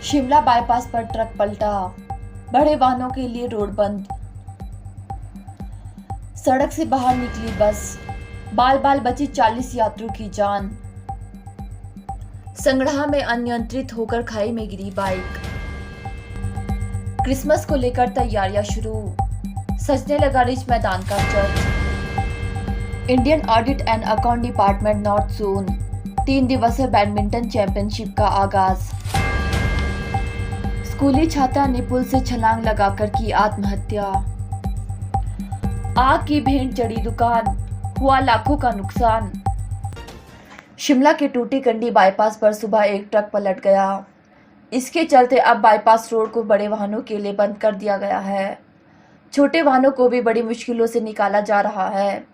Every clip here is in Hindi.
शिमला बाईपास पर ट्रक पलटा, बड़े वाहनों के लिए रोड बंद। सड़क से बाहर निकली बस, बाल बाल बची 40 यात्रियों की जान। संगड़ाह में अनियंत्रित होकर खाई में गिरी बाइक। क्रिसमस को लेकर तैयारियां शुरू, सजने लगा रिज मैदान का church. Indian audit and account department north zone 3 दिवसीय बैडमिंटन चैंपियनशिप का आगाज। स्कूली छात्रा ने पुल से छलांग लगाकर की आत्महत्या। आग की भेंट चढ़ी दुकान, हुआ लाखों का नुकसान। शिमला के टूटीकंडी बाईपास पर सुबह एक ट्रक पलट गया। इसके चलते अब बाईपास रोड को बड़े वाहनों के लिए बंद कर दिया गया है। छोटे वाहनों को भी बड़ी मुश्किलों से निकाला जा रहा है।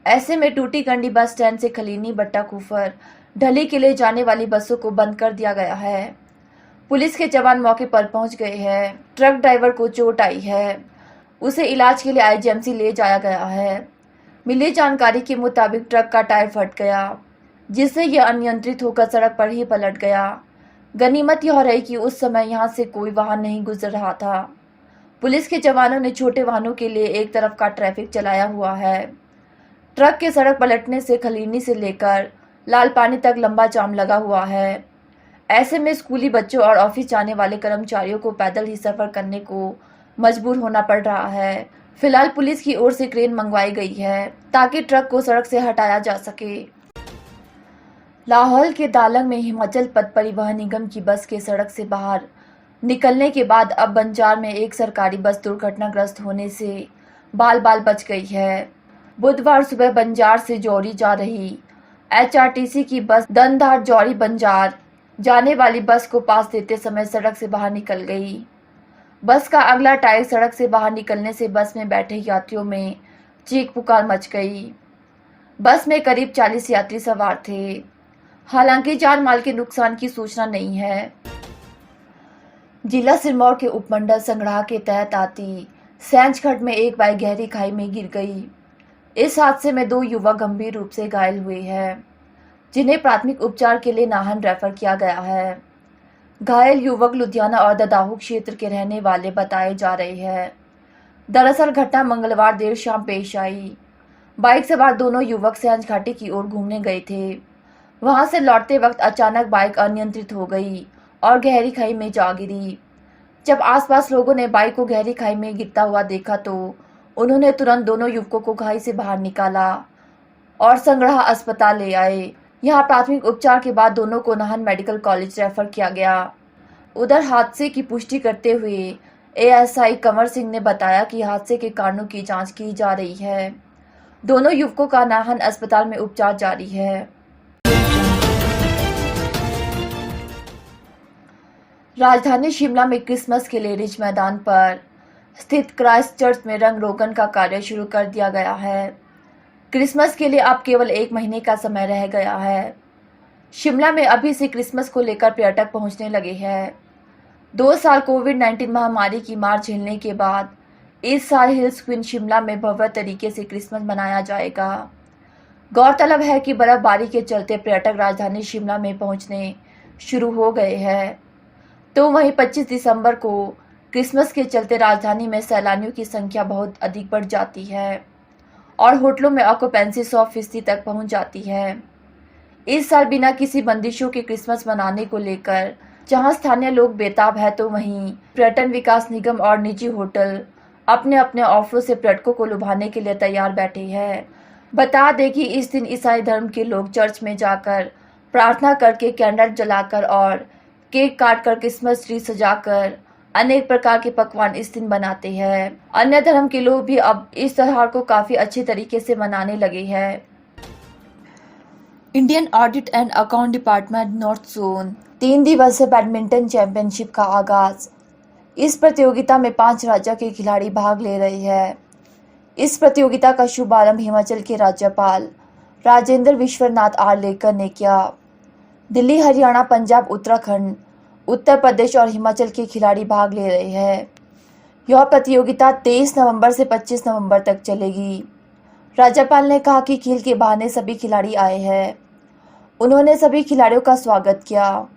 ऐसे में टूटीकंडी बस स्टैंड से खलीनी बट्टा कुफर ढली के लिए जाने वाली बसों को बंद कर दिया गया है। पुलिस के जवान मौके पर पहुंच गए हैं। ट्रक ड्राइवर को चोट आई है, उसे इलाज के लिए आईजीएमसी ले जाया गया है। मिली जानकारी के मुताबिक ट्रक का टायर फट गया, जिससे यह अनियंत्रित होकर सड़क पर ही पलट गया। गनीमत यह रही कि उस समय यहां से कोई वाहन नहीं गुजर रहा था। पुलिस के जवानों ने छोटे वाहनों के लिए एक तरफ का ट्रैफिक चलाया हुआ है। ट्रक के सड़क पलटने से खलीनी से लेकर लालपानी तक लंबा जाम लगा हुआ है। ऐसे में स्कूली बच्चों और ऑफिस जाने वाले कर्मचारियों को पैदल ही सफर करने को मजबूर होना पड़ रहा है। फिलहाल पुलिस की ओर से क्रेन मंगवाई गई है ताकि ट्रक को सड़क से हटाया जा सके। लाहौल के दालंग में हिमाचल पथ परिवहन निगम की बस के सड़क से बाहर निकलने के बाद अब बंजार में एक सरकारी बस दुर्घटनाग्रस्त होने से बाल बाल बच गई है। बुधवार सुबह बंजार से जौरी जा रही एचआरटीसी की बस दनधार जौरी बंजार जाने वाली बस को पास देते समय सड़क से बाहर निकल गई। बस का अगला टायर सड़क से बाहर निकलने से बस में बैठे यात्रियों में चीख पुकार मच गई। बस में करीब 40 यात्री सवार थे। हालांकि जान माल के नुकसान की सूचना नहीं है। जिला सिरमौर के उपमंडल संगड़ाह के तहत आती सैंजखट में एक बाइक गहरी खाई में गिर गई। इस हादसे में 2 युवक गंभीर रूप से घायल हुए हैं, जिन्हें प्राथमिक उपचार के लिए नाहन रेफर किया गया है। घायल युवक लुधियाना और ददाहू क्षेत्र के रहने वाले बताए जा रहे हैं। दरअसल घटना मंगलवार देर शाम पेश आई। बाइक सवार दोनों युवक सैंज घाटी की ओर घूमने गए थे। वहां से लौटते वक्त अचानक बाइक अनियंत्रित हो गई और गहरी खाई में जा गिरी। जब आसपास लोगों ने बाइक को गहरी खाई में गिरता हुआ देखा तो उन्होंने तुरंत दोनों युवकों को खाई से बाहर निकाला और संगड़ाह अस्पताल ले आए। यहाँ प्राथमिक उपचार के बाद दोनों को नाहन मेडिकल कॉलेज रेफर किया गया। उधर हादसे की पुष्टि करते हुए एएसआई कंवर सिंह ने बताया कि हादसे के कारणों की जांच की जा रही है। दोनों युवकों का नाहन अस्पताल में उपचार जारी है। राजधानी शिमला में क्रिसमस के लिए रिज मैदान पर स्थित क्राइस्ट चर्च में रंग रोगन का कार्य शुरू कर दिया गया है। क्रिसमस के लिए अब केवल 1 महीने का समय रह गया है। शिमला में अभी से क्रिसमस को लेकर पर्यटक पहुंचने लगे हैं। 2 साल कोविड-19 महामारी की मार झेलने के बाद इस साल हिल्स क्वीन शिमला में भव्य तरीके से क्रिसमस मनाया जाएगा। गौरतलब है कि बर्फबारी के चलते पर्यटक राजधानी शिमला में पहुंचने शुरू हो गए हैं। तो वहीं 25 दिसंबर को क्रिसमस के चलते राजधानी में सैलानियों की संख्या बहुत अधिक बढ़ जाती है और होटलों में ऑक्यूपेंसी 100% तक पहुंच जाती है। इस साल बिना किसी बंदिशों के क्रिसमस मनाने को लेकर जहां स्थानीय लोग बेताब है, तो वहीं पर्यटन विकास निगम और निजी होटल अपने अपने ऑफरों से पर्यटकों को लुभाने के लिए तैयार बैठे हैं। बता दें कि इस दिन ईसाई धर्म के लोग चर्च में जाकर प्रार्थना करके कैंडल जलाकर और केक काटकर क्रिसमस ट्री सजाकर अनेक प्रकार के पकवान इस दिन बनाते हैं। अन्य धर्म के लोग भी अब इस त्योहार को काफी अच्छे तरीके से मनाने लगे हैं। Indian audit and account department north zone 3 दिवसीय बैडमिंटन चैंपियनशिप का आगाज। इस प्रतियोगिता में 5 राज्यों के खिलाड़ी भाग ले रहे हैं। इस प्रतियोगिता का शुभारंभ हिमाचल के राज्यपाल राजेंद्र विश्वनाथ आर्लेकर ने किया। दिल्ली, हरियाणा, पंजाब, उत्तराखंड, उत्तर प्रदेश और हिमाचल के खिलाड़ी भाग ले रहे हैं। यह प्रतियोगिता 23 नवंबर से 25 नवंबर तक चलेगी। राज्यपाल ने कहा कि खेल के बहाने सभी खिलाड़ी आए हैं उन्होंने सभी खिलाड़ियों का स्वागत किया।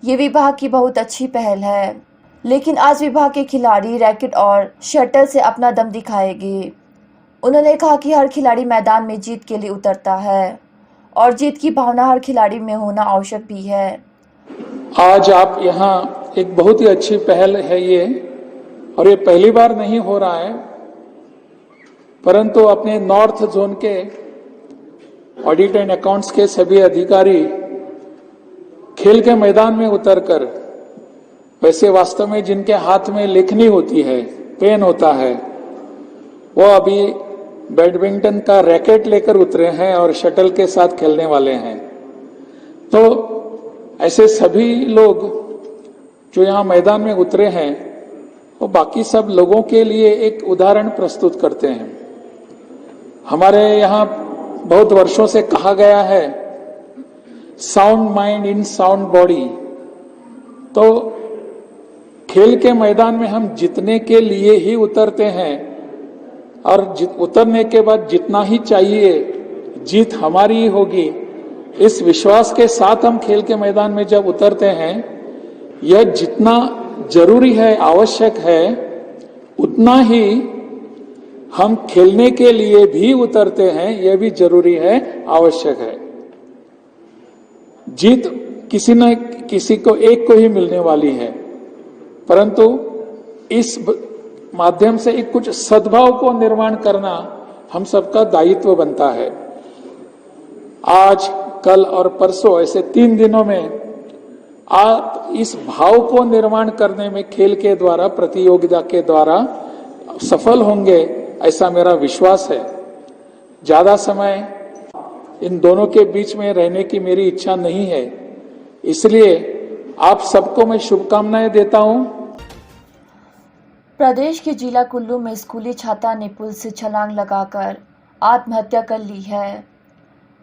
ये विभाग की बहुत अच्छी पहल है, लेकिन आज विभाग के खिलाड़ी रैकेट और शटल से अपना दम दिखाएंगे। उन्होंने कहा कि हर खिलाड़ी मैदान में जीत के लिए उतरता है और जीत की भावना हर खिलाड़ी में होना आवश्यक भी है। आज आप यहाँ एक बहुत ही अच्छी पहल है ये, और ये पहली बार नहीं हो रहा है, परंतु अपने नॉर्थ जोन के ऑडिट एंड अकाउंट्स के सभी अधिकारी खेल के मैदान में उतरकर, वैसे वास्तव में जिनके हाथ में लेखनी होती है, पेन होता है, वो अभी बैडमिंटन का रैकेट लेकर उतरे हैं और शटल के साथ खेलने वाले हैं। तो ऐसे सभी लोग जो यहाँ मैदान में उतरे हैं, वो बाकी सब लोगों के लिए एक उदाहरण प्रस्तुत करते हैं। हमारे यहाँ बहुत वर्षों से कहा गया है, sound mind in sound body. तो खेल के मैदान में हम जीतने के लिए ही उतरते हैं, और उतरने के बाद जितना ही चाहिए जीत हमारी ही होगी, इस विश्वास के साथ हम खेल के मैदान में जब उतरते हैं, यह जितना जरूरी है, आवश्यक है, उतना ही हम खेलने के लिए भी उतरते हैं, यह भी जरूरी है, आवश्यक है। जीत किसी न किसी को एक को ही मिलने वाली है, परंतु इस माध्यम से एक कुछ सद्भाव को निर्माण करना हम सबका दायित्व बनता है। आज, कल और परसों, ऐसे 3 दिनों में आप इस भाव को निर्माण करने में खेल के द्वारा, प्रतियोगिता के द्वारा सफल होंगे, ऐसा मेरा विश्वास है। ज्यादा समय इन दोनों के बीच में रहने की मेरी इच्छा नहीं है, इसलिए आप सबको मैं शुभकामनाएं देता हूं। प्रदेश के जिला कुल्लू में स्कूली छात्रा ने पुल से छलांग लगाकर आत्महत्या कर ली है।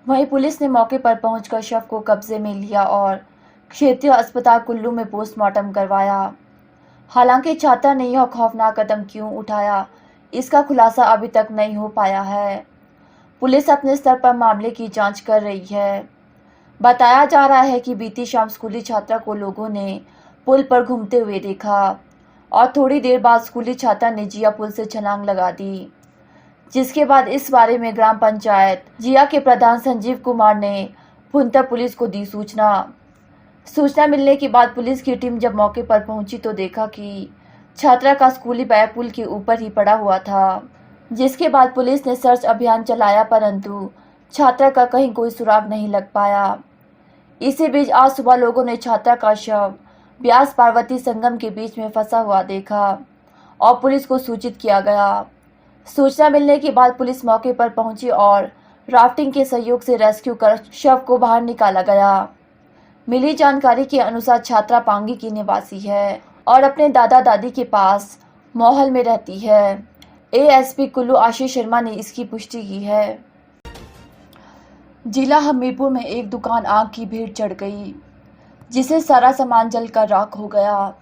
वहीं पुलिस ने मौके पर पहुंचकर शव को कब्जे में लिया और क्षेत्रीय अस्पताल कुल्लू में पोस्टमार्टम करवाया। हालांकि छात्रा ने यह खौफनाक कदम क्यों उठाया, इसका खुलासा अभी तक नहीं हो पाया है। पुलिस अपने स्तर पर मामले की जांच कर रही है। बताया जा रहा है कि बीती शाम स्कूली छात्रा को लोगों ने पुल पर घूमते हुए देखा और थोड़ी देर बाद स्कूली छात्रा ने जिया पुल से छलांग लगा दी, जिसके बाद इस बारे में ग्राम पंचायत जिया के प्रधान संजीव कुमार ने भुंतर पुलिस को दी सूचना मिलने के बाद पुलिस की टीम जब मौके पर पहुंची तो देखा कि छात्रा का स्कूली बैग पुल के ऊपर ही पड़ा हुआ था, जिसके बाद पुलिस ने सर्च अभियान चलाया, परंतु छात्रा का कहीं कोई सुराग नहीं लग पाया। इसी बीच आज सुबह लोगों ने छात्रा का शव ब्यास पार्वती संगम के बीच में फंसा हुआ देखा और पुलिस को सूचित किया गया। सूचना मिलने के बाद पुलिस मौके पर पहुंची और राफ्टिंग के सहयोग से रेस्क्यू कर शव को बाहर निकाला गया। मिली जानकारी के अनुसार छात्रा पांगी की निवासी है और अपने दादा दादी के पास मौहल में रहती है। एएसपी कुल्लू आशीष शर्मा ने इसकी पुष्टि की है। जिला हमीरपुर में एक दुकान आग की भेंट चढ़ गई, जिसे सारा सामान जलकर राख हो गया।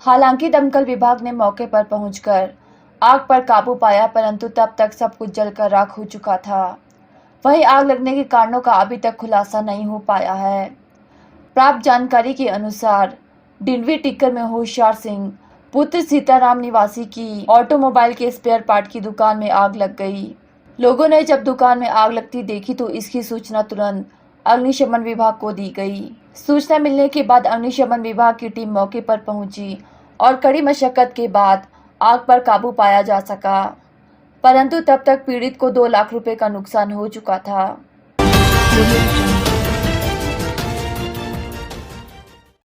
हालांकि दमकल विभाग ने मौके पर पहुंचकर आग पर काबू पाया, परंतु तब तक सब कुछ जलकर राख हो चुका था। वहीं आग लगने के कारणों का अभी तक खुलासा नहीं हो पाया है। प्राप्त जानकारी के अनुसार डिंडवी टिक्कर में होशियार सिंह पुत्र सीताराम निवासी की ऑटोमोबाइल के स्पेयर पार्ट की दुकान में आग लग गई। लोगों ने जब दुकान में आग लगती देखी तो इसकी सूचना तुरंत अग्निशमन विभाग को दी गई। सूचना मिलने के बाद अग्निशमन विभाग की टीम मौके पर पहुंची और कड़ी मशक्कत के बाद आग पर काबू पाया जा सका, परंतु तब तक पीड़ित को 2 लाख रुपए का नुकसान हो चुका था।